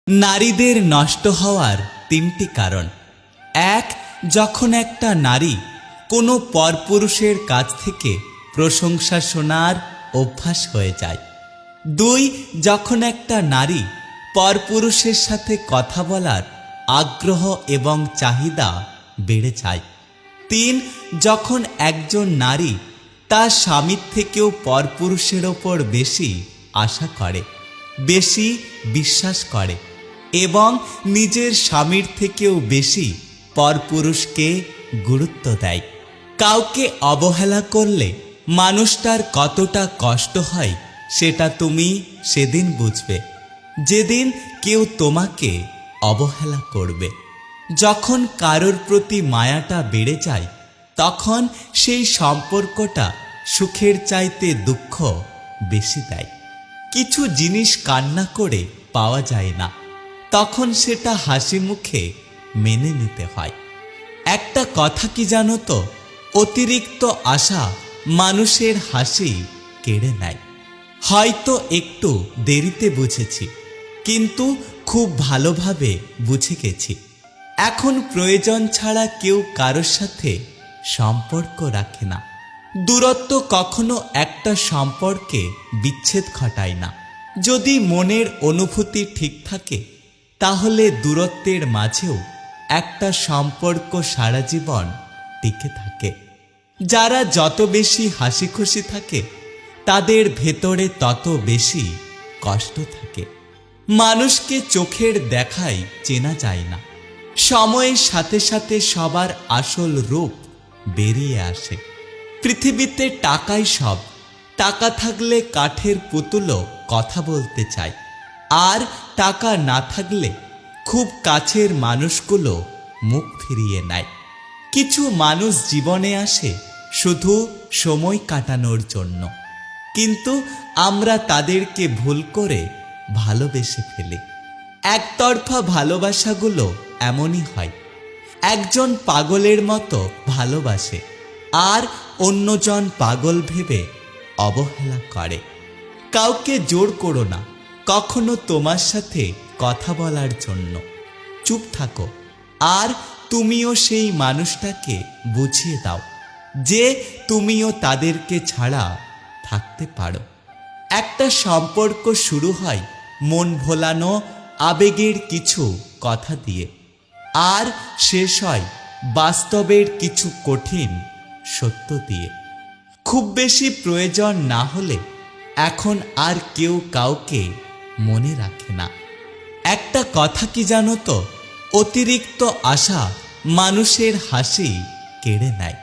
নারীদের নষ্ট হওয়ার তিনটি কারণ। এক, যখন একটা নারী কোনো পরপুরুষের কাছ থেকে প্রশংসা শোনার অভ্যাস হয়ে যায়। দুই, যখন একটা নারী পরপুরুষের সাথে কথা বলার আগ্রহ এবং চাহিদা বেড়ে যায়। তিন, যখন একজন নারী তার স্বামীর থেকেও পরপুরুষের ওপর বেশি আশা করে, বেশি বিশ্বাস করে এবং নিজের স্বামীর থেকেও বেশি পরপুরুষকে গুরুত্ব দেয়। কাউকে অবহেলা করলে মানুষটার কতটা কষ্ট হয় সেটা তুমি সেদিন বুঝবে, যেদিন কেউ তোমাকে অবহেলা করবে। যখন কারোর প্রতি মায়াটা বেড়ে যায় তখন সেই সম্পর্কটা সুখের চাইতে দুঃখ বেশি দেয়। কিছু জিনিস কান্না করে পাওয়া যায় না, তখন সেটা হাসি মুখে মেনে নিতে হয়। একটা কথা কি জানো তো, অতিরিক্ত আশা মানুষের হাসি কেড়ে নেয়। হয়তো একটু দেরিতে বুঝেছি, কিন্তু খুব ভালোভাবে বুঝে গেছি। এখন প্রয়োজন ছাড়া কেউ কারোর সাথে সম্পর্ক রাখে না। দূরত্ব কখনো একটা সম্পর্কে বিচ্ছেদ ঘটায় না। যদি মনের অনুভূতি ঠিক থাকে তাহলে দূরত্বের মাঝেও একটা সম্পর্ক সারা জীবন টিকে থাকে। যারা যত বেশি হাসি খুশি থাকে তাদের ভেতরে তত বেশি কষ্ট থাকে। মানুষকে চোখের দেখায় চেনা যায় না, সময়ের সাথে সাথে সবার আসল রূপ বেরিয়ে আসে। পৃথিবীতে টাকাই সব। টাকা থাকলে কাঠের পুতুলও কথা বলতে চায়, আর টাকা না থাকলে খুব কাছের মানুষগুলো মুখ ফিরিয়ে নেয়। কিছু মানুষ জীবনে আসে শুধু সময় কাটানোর জন্য, কিন্তু আমরা তাদেরকে ভুল করে ভালোবেসে ফেলি। একতরফা ভালোবাসাগুলো এমনই হয়। একজন পাগলের মতো ভালোবাসে আর অন্যজন পাগল ভেবে অবহেলা করে। কাউকে জোর করো না কখনো তোমার সাথে কথা বলার জন্য। চুপ থাকো আর তুমিও সেই মানুষটাকে বুঝিয়ে দাও যে তুমিও তাদেরকে ছাড়া থাকতে পারো। একটা সম্পর্ক শুরু হয় মন ভোলানো আবেগের কিছু কথা দিয়ে, আর শেষ হয় বাস্তবের কিছু কঠিন সত্য দিয়ে। খুব বেশি প্রয়োজন না হলে এখন আর কেউ কাউকে মনে রাখে না। একটা কথা কি জানো তো, অতিরিক্ত আশা মানুষের হাসি কেড়ে নেয়।